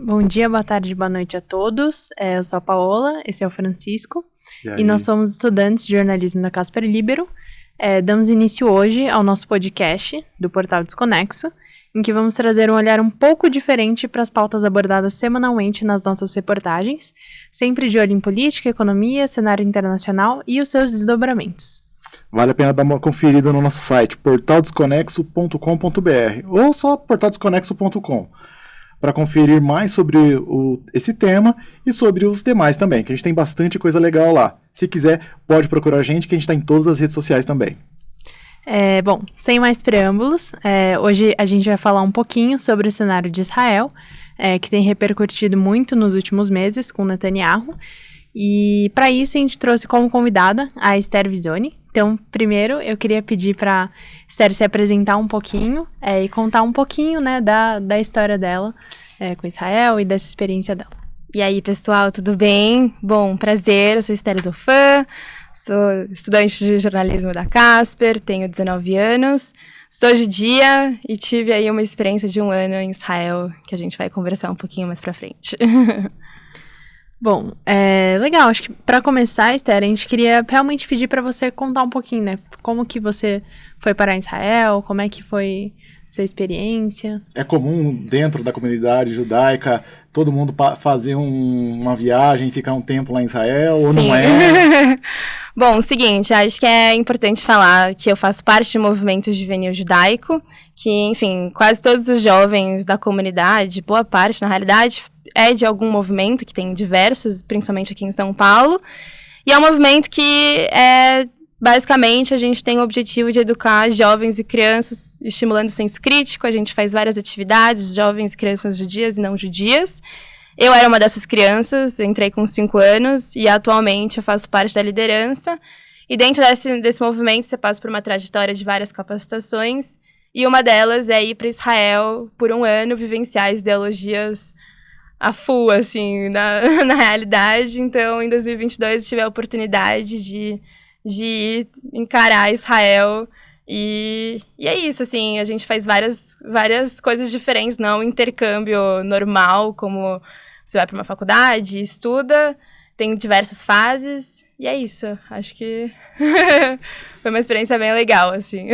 Bom dia, boa tarde, boa noite a todos. Eu sou a Paola, esse é o Francisco. E nós somos estudantes de jornalismo da Casper Libero. Damos início hoje ao nosso podcast do Portal Desconexo, em que vamos trazer um olhar um pouco diferente para as pautas abordadas semanalmente nas nossas reportagens, sempre de olho em política, economia, cenário internacional e os seus desdobramentos. Vale a pena dar uma conferida no nosso site, portaldesconexo.com.br, ou só portaldesconexo.com, para conferir mais sobre esse tema e sobre os demais também, que a gente tem bastante coisa legal lá. Se quiser, pode procurar a gente, que a gente está em todas as redes sociais também. Bom, sem mais preâmbulos, hoje a gente vai falar um pouquinho sobre o cenário de Israel, que tem repercutido muito nos últimos meses com Netanyahu. E para isso a gente trouxe como convidada a Esther Visoni. Então, primeiro eu queria pedir para a Esther se apresentar um pouquinho e contar um pouquinho, né, da história dela com Israel e dessa experiência dela. E aí, pessoal, tudo bem? Bom, prazer, eu sou Esther Zofan, sou estudante de jornalismo da Casper, tenho 19 anos, sou judia e tive aí uma experiência de 1 ano em Israel, que a gente vai conversar um pouquinho mais pra frente. Bom, legal, acho que para começar, Esther, a gente queria realmente pedir para você contar um pouquinho, né, como que você foi parar em Israel, como é que foi sua experiência. É comum dentro da comunidade judaica todo mundo fazer uma viagem, ficar um tempo lá em Israel, ou Sim. não é? Bom, seguinte, acho que é importante falar que eu faço parte do movimento juvenil judaico, que, enfim, quase todos os jovens da comunidade, boa parte, na realidade, é de algum movimento, que tem diversos, principalmente aqui em São Paulo, e é um movimento que basicamente, a gente tem o objetivo de educar jovens e crianças, estimulando o senso crítico. A gente faz várias atividades, jovens e crianças judias e não judias. Eu era uma dessas crianças, entrei com 5 anos e atualmente eu faço parte da liderança. E dentro desse movimento, você passa por uma trajetória de várias capacitações. E uma delas é ir para Israel por 1 ano, vivenciar ideologias a full, assim, na realidade. Então, em 2022, eu tive a oportunidade de ir encarar Israel, e é isso, assim, a gente faz várias coisas diferentes, não intercâmbio normal, como você vai para uma faculdade, estuda, tem diversas fases, e é isso, acho que foi uma experiência bem legal, assim.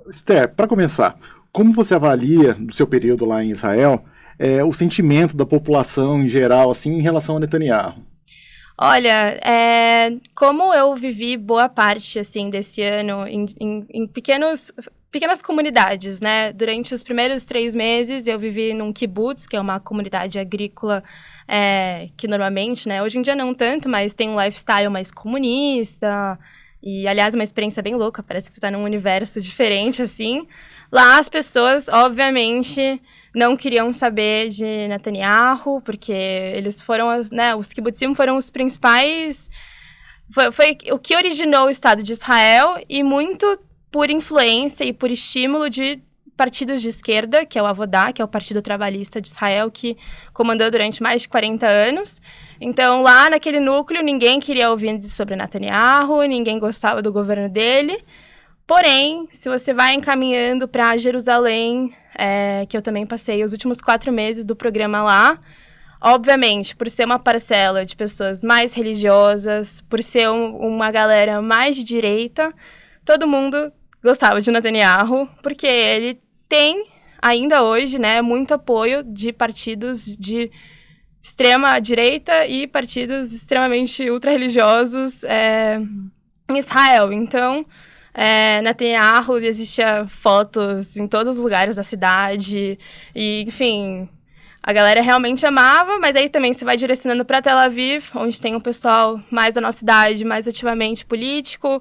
Esther, para começar, como você avalia, do seu período lá em Israel, o sentimento da população em geral, assim, em relação a Netanyahu? Olha, como eu vivi boa parte, assim, desse ano em pequenas comunidades, né? Durante os primeiros 3 meses, eu vivi num kibbutz, que é uma comunidade agrícola que normalmente, né? Hoje em dia não tanto, mas tem um lifestyle mais comunista. E, aliás, uma experiência bem louca. Parece que você está num universo diferente, assim. Lá, as pessoas, obviamente, não queriam saber de Netanyahu, porque eles foram, né, os kibbutzim foram os principais... Foi o que originou o Estado de Israel, e muito por influência e por estímulo de partidos de esquerda, que é o Avodá, que é o Partido Trabalhista de Israel, que comandou durante mais de 40 anos. Então, lá naquele núcleo, ninguém queria ouvir sobre Netanyahu, ninguém gostava do governo dele. Porém, se você vai encaminhando para Jerusalém, que eu também passei os últimos 4 meses do programa lá, obviamente, por ser uma parcela de pessoas mais religiosas, por ser uma galera mais de direita, todo mundo gostava de Netanyahu, porque ele tem, ainda hoje, né, muito apoio de partidos de extrema direita e partidos extremamente ultra-religiosos em Israel. Então, Netanyahu, existia fotos em todos os lugares da cidade, e, enfim, a galera realmente amava, mas aí também você vai direcionando para Tel Aviv, onde tem um pessoal mais da nossa idade, mais ativamente político,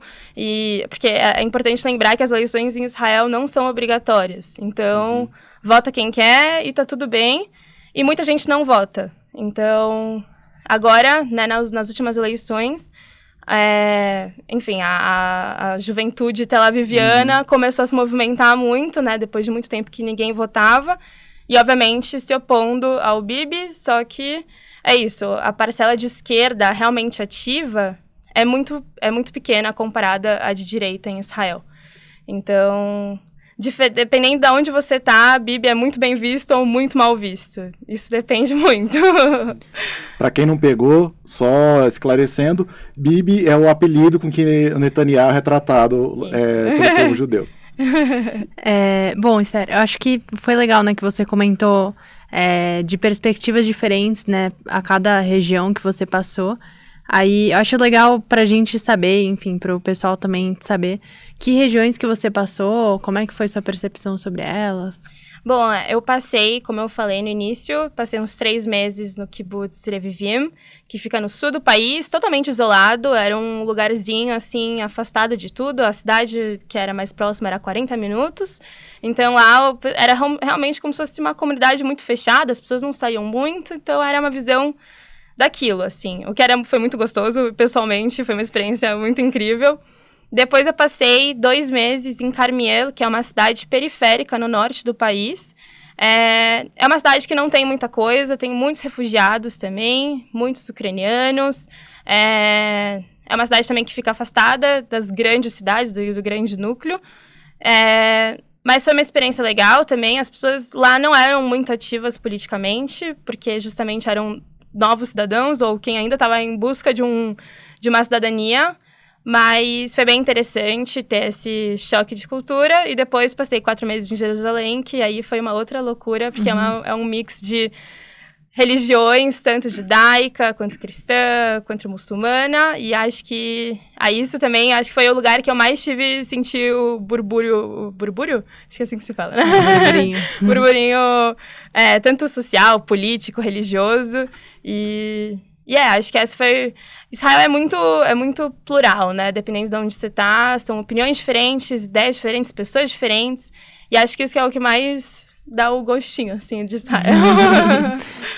porque é importante lembrar que as eleições em Israel não são obrigatórias. Então, vota quem quer e tá tudo bem, e muita gente não vota. Então, agora, né, nas últimas eleições, enfim, a juventude tel-aviviana começou a se movimentar muito, né, depois de muito tempo que ninguém votava, e, obviamente, se opondo ao Bibi, só que é isso, a parcela de esquerda realmente ativa é muito pequena comparada à de direita em Israel. Então, dependendo de onde você tá, Bibi é muito bem visto ou muito mal visto. Isso depende muito. Para quem não pegou, só esclarecendo, Bibi é o apelido com que o Netanyahu é tratado pelo povo judeu. Bom, sério, eu acho que foi legal, né, que você comentou de perspectivas diferentes, né, a cada região que você passou. Aí, eu acho legal pra gente saber, enfim, pro pessoal também saber que regiões que você passou, como é que foi sua percepção sobre elas? Bom, eu passei, como eu falei no início, passei uns 3 meses no Kibbutz Revivim, que fica no sul do país, totalmente isolado, era um lugarzinho, assim, afastado de tudo, a cidade que era mais próxima era 40 minutos, então lá era realmente como se fosse uma comunidade muito fechada, as pessoas não saíam muito, então era uma visão daquilo, assim, o que foi muito gostoso, pessoalmente, foi uma experiência muito incrível. Depois eu passei 2 meses em Carmiel, que é uma cidade periférica no norte do país. É uma cidade que não tem muita coisa, tem muitos refugiados também, muitos ucranianos. É uma cidade também que fica afastada das grandes cidades, do grande núcleo. Mas foi uma experiência legal também. As pessoas lá não eram muito ativas politicamente, porque justamente eram novos cidadãos, ou quem ainda estava em busca de uma cidadania. Mas foi bem interessante ter esse choque de cultura. E depois passei 4 meses em Jerusalém, que aí foi uma outra loucura, porque é um mix de religiões, tanto judaica, quanto cristã, quanto muçulmana. E acho que isso também, acho que foi o lugar que eu mais senti o burbúrio. Burbúrio? Acho que é assim que se fala, né? Burburinho. Burburinho, tanto social, político, religioso. Acho que essa foi... Israel é muito plural, né? Dependendo de onde você tá, são opiniões diferentes, ideias diferentes, pessoas diferentes. E acho que isso que é o que mais dá o gostinho, assim, de Israel.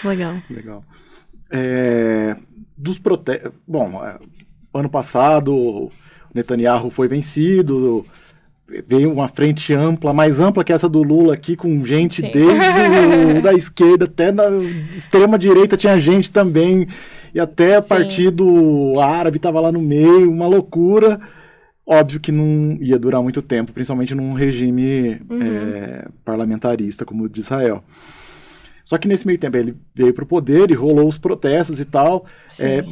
Legal. Dos protestos... Bom, ano passado, o Netanyahu foi vencido, veio uma frente ampla, mais ampla que essa do Lula aqui, com gente desde da esquerda até na extrema direita tinha gente também, e até partido árabe estava lá no meio, uma loucura. Óbvio que não ia durar muito tempo, principalmente num regime parlamentarista como o de Israel. Só que nesse meio tempo ele veio para o poder e rolou os protestos e tal.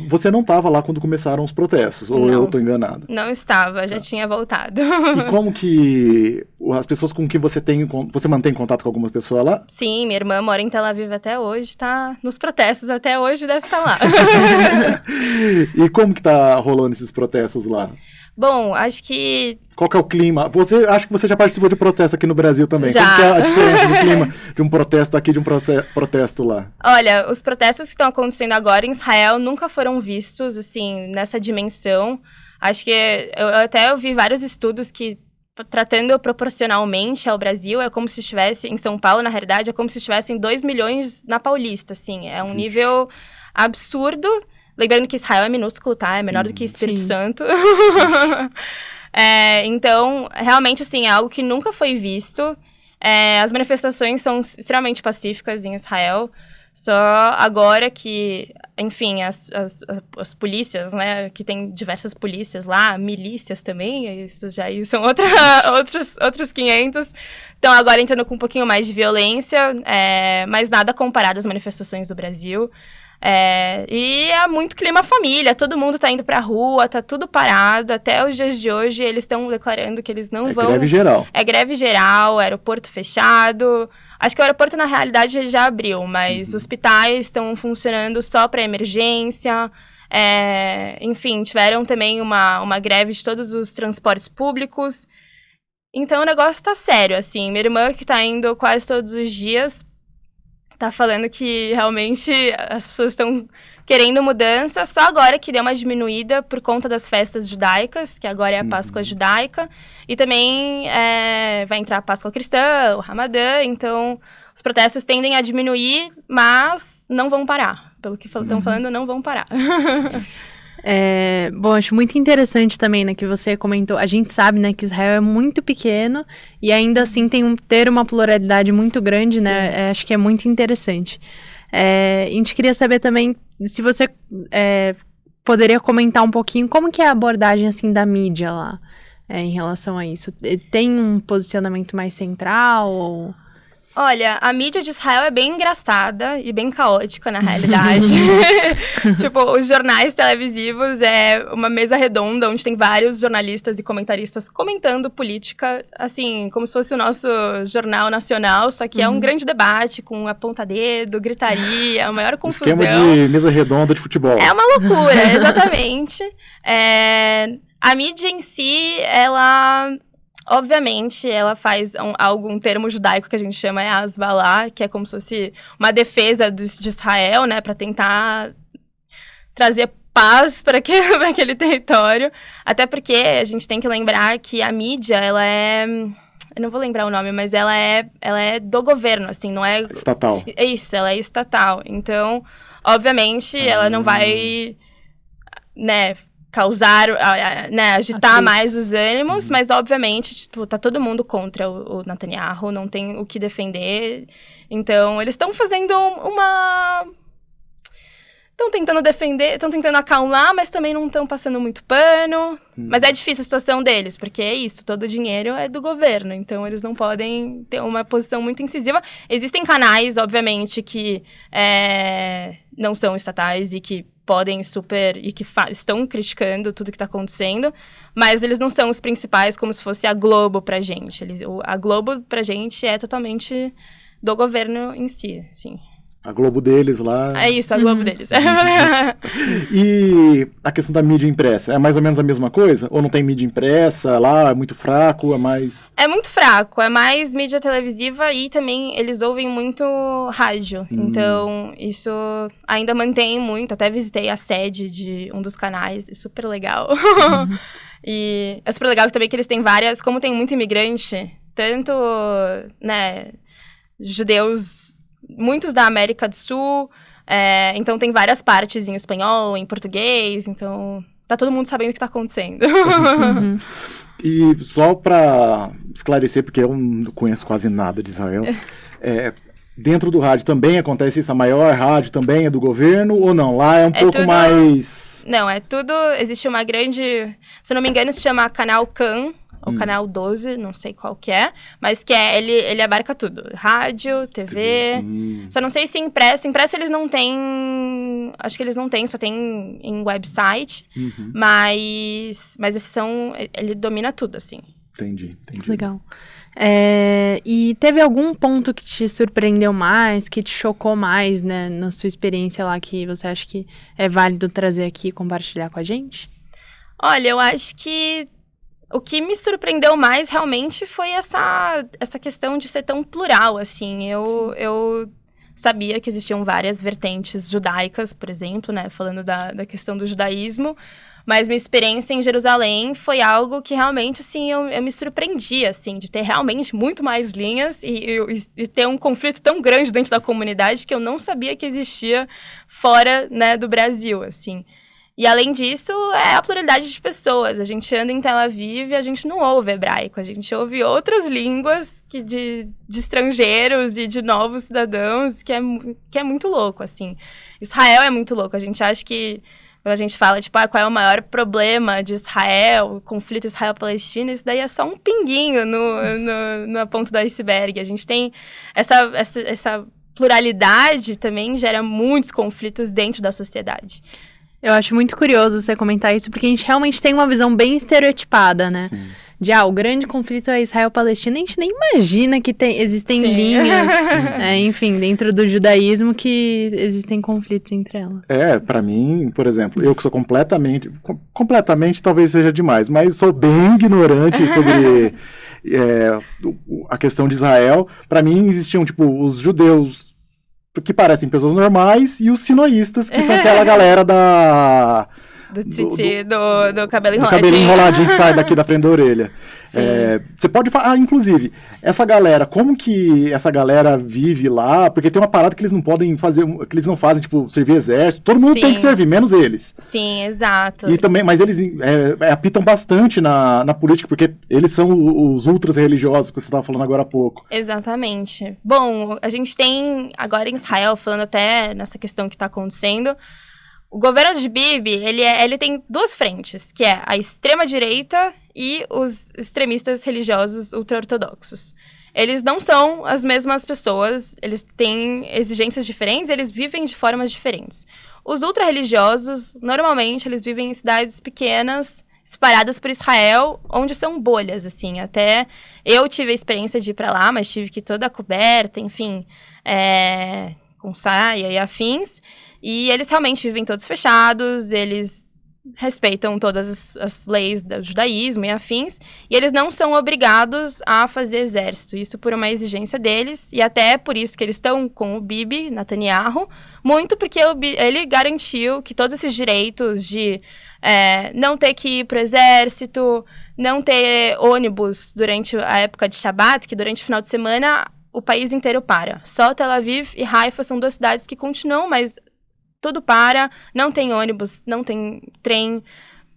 Você não estava lá quando começaram os protestos, ou eu estou enganado? Não estava, já tinha voltado. E como que as pessoas com quem você mantém contato com algumas pessoas lá? Sim, minha irmã mora em Tel Aviv até hoje, tá nos protestos até hoje, deve estar lá. E como que tá rolando esses protestos lá? Bom, acho que... Qual que é o clima? Acho que você já participou de protesto aqui no Brasil também. Já. Qual que é a diferença do clima de um protesto aqui e de um protesto lá? Olha, os protestos que estão acontecendo agora em Israel nunca foram vistos, assim, nessa dimensão. Acho que eu vi vários estudos que, tratando proporcionalmente ao Brasil, é como se estivesse, em São Paulo, na realidade, é como se estivessem 2 milhões na Paulista, assim. É um nível absurdo. Lembrando que Israel é minúsculo, tá? É menor do que Espírito Santo. Então, realmente, assim, é algo que nunca foi visto. As manifestações são extremamente pacíficas em Israel. Só agora que, enfim, as polícias, né? Que tem diversas polícias lá, milícias também, isso já são outros 500. Então, agora entrando com um pouquinho mais de violência, mas nada comparado às manifestações do Brasil. E é muito clima família, todo mundo tá indo pra rua, tá tudo parado, até os dias de hoje eles estão declarando que eles não vão... greve geral. É greve geral, aeroporto fechado, acho que o aeroporto na realidade já abriu, mas hospitais estão funcionando só pra emergência, enfim, tiveram também uma greve de todos os transportes públicos, então o negócio tá sério, assim, minha irmã que tá indo quase todos os dias... Tá falando que realmente as pessoas estão querendo mudança, só agora que deu uma diminuída por conta das festas judaicas, que agora é a Páscoa judaica, e também vai entrar a Páscoa cristã, o Ramadã, então os protestos tendem a diminuir, mas não vão parar. Pelo que estão falando, não vão parar. Bom, acho muito interessante também, né, que você comentou, a gente sabe, né, que Israel é muito pequeno e ainda assim ter uma pluralidade muito grande, né, acho que é muito interessante. A gente queria saber também se você poderia comentar um pouquinho como que é a abordagem, assim, da mídia lá. em relação a isso? Tem um posicionamento mais central? Ou... Olha, a mídia de Israel é bem engraçada e bem caótica, na realidade. Tipo, os jornais televisivos é uma mesa redonda onde tem vários jornalistas e comentaristas comentando política, assim, como se fosse o nosso jornal nacional, só que é um grande debate com aponta-dedo, gritaria, a maior confusão. Esquema de mesa redonda de futebol. É uma loucura, exatamente. A mídia em si, ela... Obviamente, ela faz um termo judaico que a gente chama Hasbalá, que é como se fosse uma defesa de Israel, né, para tentar trazer paz para aquele território. Até porque a gente tem que lembrar que a mídia, ela é... Eu não vou lembrar o nome, mas ela é do governo, assim, não é... Estatal. É isso, ela é estatal. Então, obviamente, ela não vai, né... causar, né, agitar mais os ânimos, mas obviamente, tipo, tá todo mundo contra o Netanyahu, não tem o que defender. Então, eles estão fazendo estão tentando defender, estão tentando acalmar, mas também não estão passando muito pano. Mas é difícil a situação deles, porque é isso, todo o dinheiro é do governo, então eles não podem ter uma posição muito incisiva. Existem canais, obviamente, que não são estatais e que podem e que estão criticando tudo que está acontecendo, mas eles não são os principais, como se fosse a Globo pra gente. A Globo pra gente é totalmente do governo em si, assim. A Globo deles lá... É isso, a Globo deles. E a questão da mídia impressa, é mais ou menos a mesma coisa? Ou não tem mídia impressa lá, é muito fraco, é mais... É muito fraco, é mais mídia televisiva e também eles ouvem muito rádio. Então, isso ainda mantém muito. Até visitei a sede de um dos canais, é super legal. E é super legal também que eles têm várias... Como tem muito imigrante, tanto, né, judeus... Muitos da América do Sul, então tem várias partes em espanhol, em português, então tá todo mundo sabendo o que tá acontecendo. E só para esclarecer, porque eu não conheço quase nada de Israel, dentro do rádio também acontece isso? A maior rádio também é do governo ou não? Lá é um pouco tudo... mais... Não, é tudo... Existe uma grande... Se eu não me engano, se chama Canal Kan, ou Canal 12, não sei qual que é, mas que ele abarca tudo. Rádio, TV, só não sei se impresso. Impresso eles não têm, acho que eles não têm, só tem em website, mas esses são, ele domina tudo, assim. Entendi. Legal. E teve algum ponto que te surpreendeu mais, que te chocou mais, né, na sua experiência lá, que você acha que é válido trazer aqui e compartilhar com a gente? Olha, eu acho que o que me surpreendeu mais, realmente, foi essa questão de ser tão plural, assim. Eu sabia que existiam várias vertentes judaicas, por exemplo, né? Falando da questão do judaísmo. Mas minha experiência em Jerusalém foi algo que realmente, assim, eu me surpreendi, assim, de ter realmente muito mais linhas e ter um conflito tão grande dentro da comunidade que eu não sabia que existia fora, né, do Brasil, assim. E, além disso, é a pluralidade de pessoas. A gente anda em Tel Aviv e a gente não ouve hebraico. A gente ouve outras línguas de estrangeiros e de novos cidadãos, que é muito louco, assim. Israel é muito louco. A gente acha que, quando a gente fala, tipo, qual é o maior problema de Israel, o conflito Israel-Palestina, isso daí é só um pinguinho na ponta do iceberg. A gente tem essa pluralidade também gera muitos conflitos dentro da sociedade. Eu acho muito curioso você comentar isso, porque a gente realmente tem uma visão bem estereotipada, né? Sim. De, o grande conflito é Israel-Palestina, a gente nem imagina que existem linhas, enfim, dentro do judaísmo que existem conflitos entre elas. Pra mim, por exemplo, eu que sou completamente talvez seja demais, mas sou bem ignorante sobre a questão de Israel. Para mim existiam, tipo, os judeus que parecem pessoas normais, e os sinoístas, que são aquela galera do titi, do cabelo enroladinho. Do cabelinho enroladinho que sai daqui da frente da orelha. Você pode falar, inclusive, essa galera, como que essa galera vive lá? Porque tem uma parada que eles não podem fazer, que eles não fazem, tipo, servir exército. Todo mundo tem que servir, menos eles. Sim, exato. E também, mas eles apitam bastante na política, porque eles são os ultras religiosos que você estava falando agora há pouco. Exatamente. Bom, a gente tem agora em Israel, falando até nessa questão que está acontecendo, O governo de Bibi, ele tem duas frentes, que é a extrema-direita e os extremistas religiosos ultra-ortodoxos. Eles não são as mesmas pessoas, eles têm exigências diferentes, eles vivem de formas diferentes. Os ultra-religiosos, normalmente, eles vivem em cidades pequenas, espalhadas por Israel, onde são bolhas, assim. Até eu tive a experiência de ir pra lá, mas tive que ir toda coberta, enfim, com saia e afins. E eles realmente vivem todos fechados, eles respeitam todas as leis do judaísmo e afins, e eles não são obrigados a fazer exército, isso por uma exigência deles, e até por isso que eles estão com o Bibi, Netanyahu, muito porque ele garantiu que todos esses direitos de não ter que ir pro exército, não ter ônibus durante a época de Shabat, que durante o final de semana o país inteiro para. Só Tel Aviv e Haifa são duas cidades que continuam, mas tudo para, não tem ônibus, não tem trem,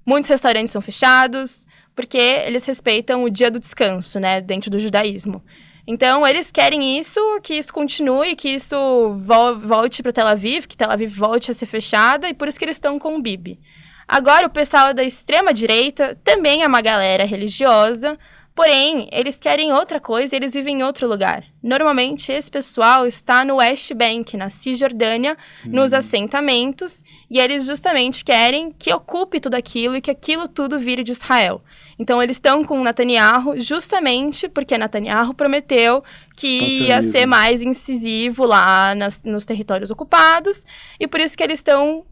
muitos restaurantes são fechados, porque eles respeitam o dia do descanso, né, dentro do judaísmo. Então, eles querem isso, que isso continue, que isso volte para Tel Aviv, que Tel Aviv volte a ser fechada, e por isso que eles estão com o Bibi. Agora, o pessoal da extrema-direita também é uma galera religiosa, porém, eles querem outra coisa e eles vivem em outro lugar. Normalmente, esse pessoal está no West Bank, na Cisjordânia, nos assentamentos, e eles justamente querem que ocupe tudo aquilo e que aquilo tudo vire de Israel. Então, eles estão com Netanyahu justamente porque Netanyahu prometeu que ia ser mais incisivo lá nos territórios ocupados, e por isso que eles estão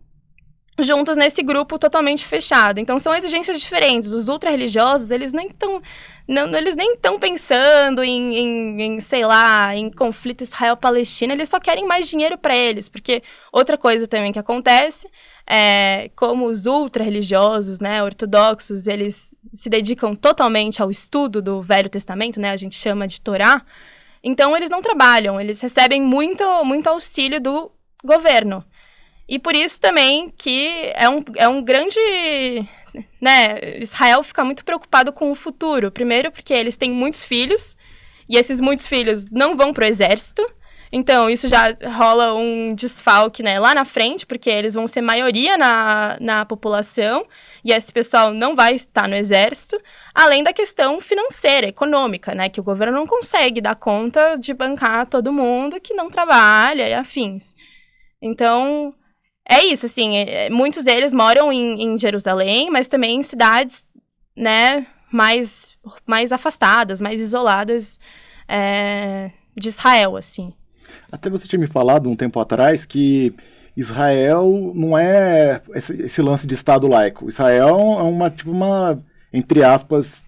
juntos nesse grupo totalmente fechado. Então, são exigências diferentes. Os ultra-religiosos, eles nem estão pensando sei lá, em conflito Israel-Palestina, eles só querem mais dinheiro para eles, porque outra coisa também que acontece como os ultra-religiosos, né, ortodoxos, eles se dedicam totalmente ao estudo do Velho Testamento, né, a gente chama de Torá, então eles não trabalham, eles recebem muito auxílio do governo. E por isso também que é um grande, né, Israel fica muito preocupado com o futuro. Primeiro porque eles têm muitos filhos, e esses muitos filhos não vão pro exército. Então, isso já rola um desfalque, né, lá na frente, porque eles vão ser maioria na população, e esse pessoal não vai estar no exército. Além da questão financeira, econômica, né, que o governo não consegue dar conta de bancar todo mundo que não trabalha e afins. Então, é isso, assim, muitos deles moram em Jerusalém, mas também em cidades, né, mais afastadas, mais isoladas de Israel, assim. Até você tinha me falado um tempo atrás que Israel não é esse lance de Estado laico. Israel é uma entre aspas,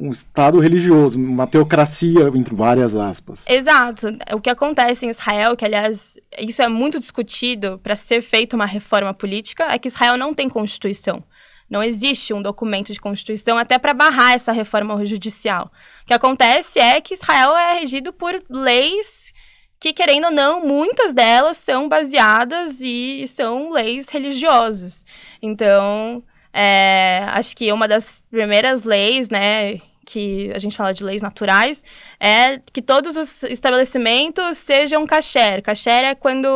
um Estado religioso, uma teocracia, entre várias aspas. Exato. O que acontece em Israel, que aliás, isso é muito discutido para ser feita uma reforma política, é que Israel não tem constituição. Não existe um documento de constituição até para barrar essa reforma judicial. O que acontece é que Israel é regido por leis que, querendo ou não, muitas delas são baseadas e são leis religiosas. Então, acho que uma das primeiras leis, né, que a gente fala de leis naturais, é que todos os estabelecimentos sejam kasher. Kasher é quando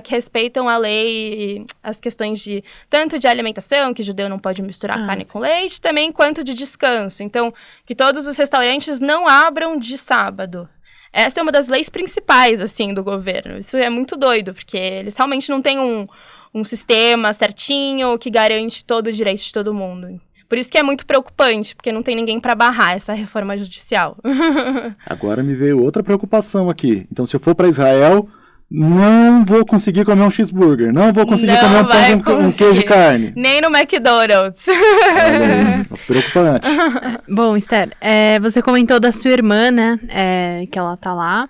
que respeitam a lei, as questões de tanto de alimentação, que judeu não pode misturar carne com leite, também quanto de descanso. Então, que todos os restaurantes não abram de sábado. Essa é uma das leis principais, assim, do governo. Isso é muito doido, porque eles realmente não têm um sistema certinho que garante todo o direito de todo mundo. Por isso que é muito preocupante, porque não tem ninguém para barrar essa reforma judicial. Agora me veio outra preocupação aqui. Então, se eu for para Israel, não vou conseguir comer um cheeseburger, não vou conseguir comer um pão com queijo e carne. Nem no McDonald's. Olha, preocupante. Bom, Esther, você comentou da sua irmã, né, que ela tá lá.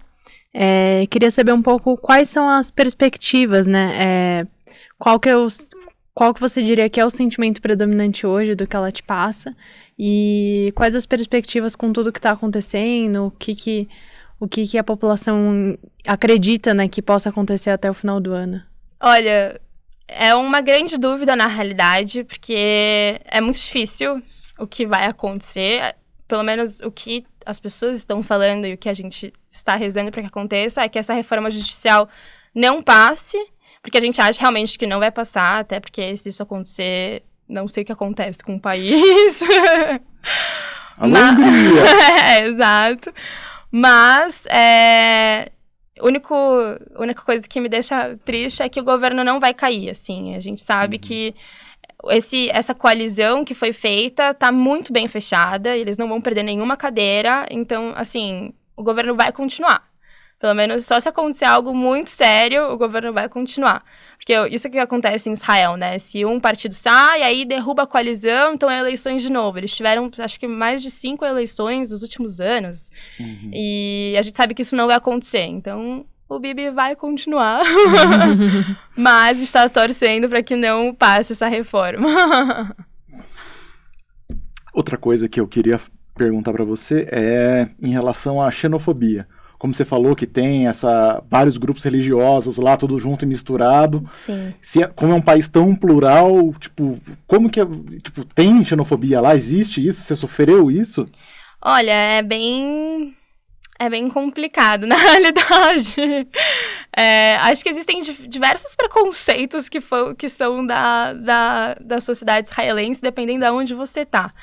Queria saber um pouco quais são as perspectivas, né, qual que você diria que é o sentimento predominante hoje do que ela te passa e quais as perspectivas com tudo que está acontecendo, o que a população acredita, né, que possa acontecer até o final do ano? Olha, é uma grande dúvida na realidade, porque é muito difícil o que vai acontecer, pelo menos o que as pessoas estão falando e o que a gente está rezando para que aconteça é que essa reforma judicial não passe, porque a gente acha realmente que não vai passar, até porque se isso acontecer, não sei o que acontece com o país. A Hungria! Exato. Mas, a única coisa que me deixa triste é que o governo não vai cair, assim. A gente sabe que essa coalizão que foi feita tá muito bem fechada, eles não vão perder nenhuma cadeira, então, assim, o governo vai continuar. Pelo menos só se acontecer algo muito sério, o governo vai continuar. Porque isso que acontece em Israel, né? Se um partido sai, aí derruba a coalizão, então é eleições de novo. Eles tiveram, acho que, mais de 5 eleições nos últimos anos. E a gente sabe que isso não vai acontecer. Então, o Bibi vai continuar. Mas a gente está torcendo para que não passe essa reforma. Outra coisa que eu queria perguntar para você é em relação à xenofobia. Como você falou que tem vários grupos religiosos lá, tudo junto e misturado. Sim. Como é um país tão plural, tipo, como que tem xenofobia lá? Existe isso? Você sofreu isso? Olha, é bem complicado, na realidade. Acho que existem diversos preconceitos que são da sociedade israelense, dependendo de onde você está.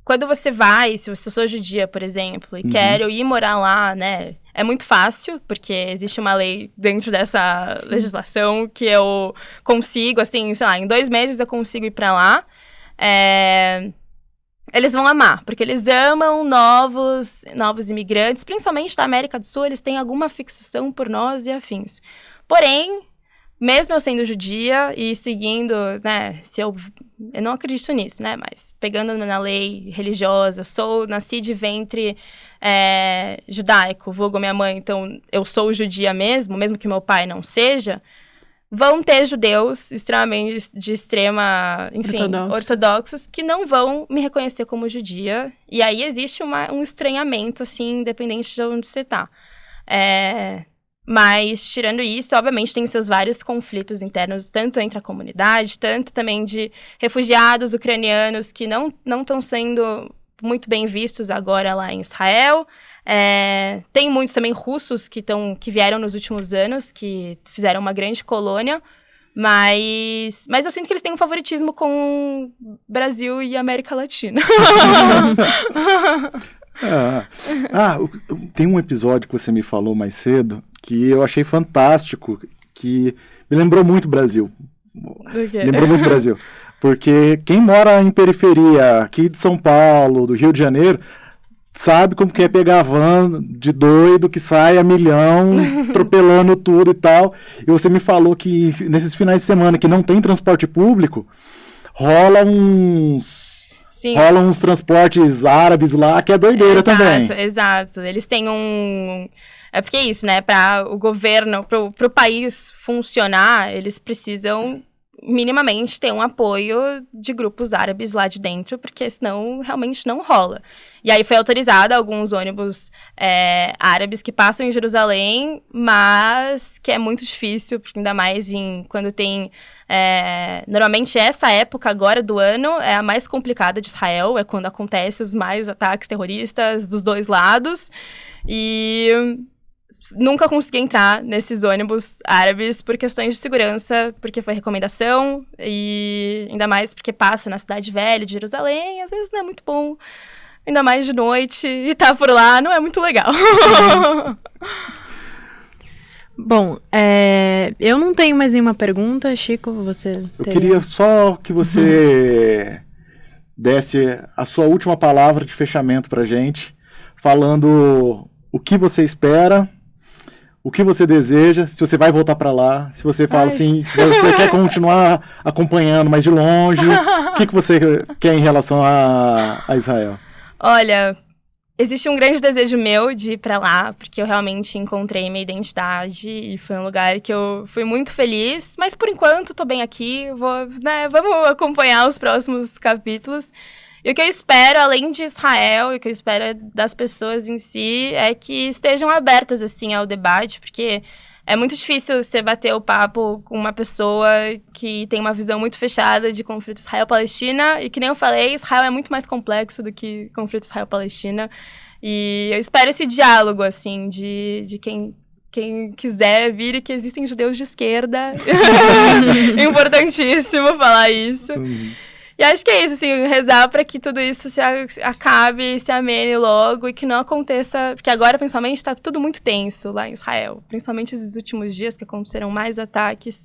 Quando você vai, se eu sou judia, por exemplo, e quero ir morar lá, né, é muito fácil, porque existe uma lei dentro dessa legislação que eu consigo, assim, sei lá, em 2 meses eu consigo ir pra lá. Eles vão amar, porque eles amam novos imigrantes, principalmente da América do Sul, eles têm alguma fixação por nós e afins. Porém, mesmo eu sendo judia e seguindo, né, eu não acredito nisso, né, mas pegando na lei religiosa, nasci de ventre judaico, vulgo minha mãe, então eu sou judia mesmo que meu pai não seja, vão ter judeus extremamente de extrema, enfim, ortodoxos, que não vão me reconhecer como judia, e aí existe um estranhamento, assim, independente de onde você tá. Mas, tirando isso, obviamente, tem seus vários conflitos internos, tanto entre a comunidade, tanto também de refugiados ucranianos que não estão sendo muito bem vistos agora lá em Israel. Tem muitos também russos que vieram nos últimos anos, que fizeram uma grande colônia, mas eu sinto que eles têm um favoritismo com o Brasil e América Latina. Tem um episódio que você me falou mais cedo que eu achei fantástico, que me lembrou muito Brasil. Lembrou muito Brasil. Porque quem mora em periferia aqui de São Paulo, do Rio de Janeiro, sabe como que é pegar a van de doido que sai a milhão, atropelando tudo e tal. E você me falou que nesses finais de semana que não tem transporte público, rolam uns transportes árabes lá, que é doideira também. Exato. Eles têm É porque é isso, né? Para o governo, para o país funcionar, eles precisam minimamente ter um apoio de grupos árabes lá de dentro, porque senão realmente não rola. E aí foi autorizado alguns ônibus árabes que passam em Jerusalém, mas que é muito difícil, porque ainda mais quando tem... normalmente essa época agora do ano é a mais complicada de Israel, é quando acontecem os mais ataques terroristas dos dois lados, e nunca consegui entrar nesses ônibus árabes por questões de segurança, porque foi recomendação, e ainda mais porque passa na cidade velha de Jerusalém, às vezes não é muito bom, ainda mais de noite, e tá por lá não é muito legal. Bom, eu não tenho mais nenhuma pergunta. Chico, você Eu queria só que você desse a sua última palavra de fechamento pra gente, falando o que você espera, o que você deseja, se você vai voltar pra lá, se você fala assim, se você quer continuar acompanhando mais de longe, o que você quer em relação a Israel? Olha, existe um grande desejo meu de ir pra lá, porque eu realmente encontrei minha identidade e foi um lugar que eu fui muito feliz, mas por enquanto tô bem aqui, vamos acompanhar os próximos capítulos. E o que eu espero, além de Israel, e o que eu espero das pessoas em si, é que estejam abertas, assim, ao debate, porque é muito difícil você bater o papo com uma pessoa que tem uma visão muito fechada de conflito Israel-Palestina, e que nem eu falei, Israel é muito mais complexo do que conflito Israel-Palestina, e eu espero esse diálogo, assim, de quem quem quiser vir e que existem judeus de esquerda. Importantíssimo falar isso. E acho que é isso, assim, rezar para que tudo isso se acabe, se amene logo e que não aconteça... Porque agora, principalmente, está tudo muito tenso lá em Israel. Principalmente esses últimos dias que aconteceram mais ataques,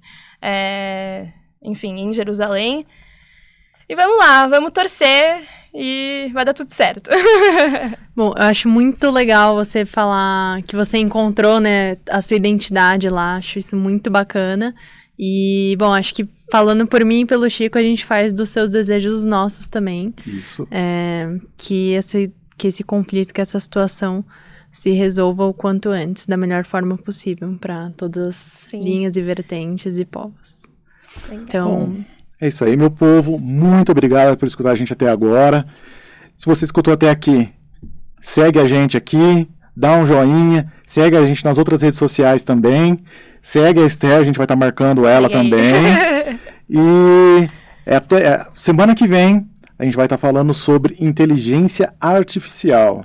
enfim, em Jerusalém. E vamos lá, vamos torcer e vai dar tudo certo. Bom, eu acho muito legal você falar que você encontrou, né, a sua identidade lá. Acho isso muito bacana. E, bom, acho que falando por mim e pelo Chico, a gente faz dos seus desejos os nossos também. Isso. Que esse conflito, que essa situação se resolva o quanto antes, da melhor forma possível, para todas as linhas e vertentes e povos. Legal. Então... Bom, é isso aí, meu povo. Muito obrigado por escutar a gente até agora. Se você escutou até aqui, segue a gente aqui, dá um joinha, segue a gente nas outras redes sociais também. Segue a Esther, a gente vai estar marcando ela também. E até semana que vem a gente vai estar falando sobre inteligência artificial.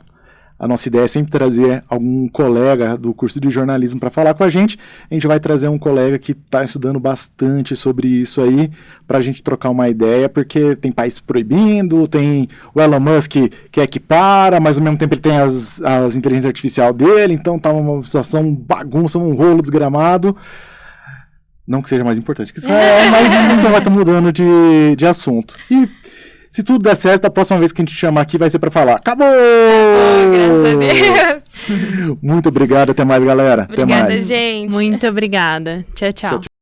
A nossa ideia é sempre trazer algum colega do curso de jornalismo para falar com a gente. A gente vai trazer um colega que está estudando bastante sobre isso aí, para a gente trocar uma ideia, porque tem país proibindo, tem o Elon Musk que é que para, mas ao mesmo tempo ele tem as inteligências artificiais dele, então tá uma situação bagunça, um rolo desgramado. Não que seja mais importante que Israel, mas a gente vai estar mudando de assunto. E se tudo der certo, a próxima vez que a gente chamar aqui vai ser para falar. Acabou! Graças a Deus! Muito obrigado, até mais, galera. Obrigada, até mais. gente. Muito obrigada. Tchau, tchau.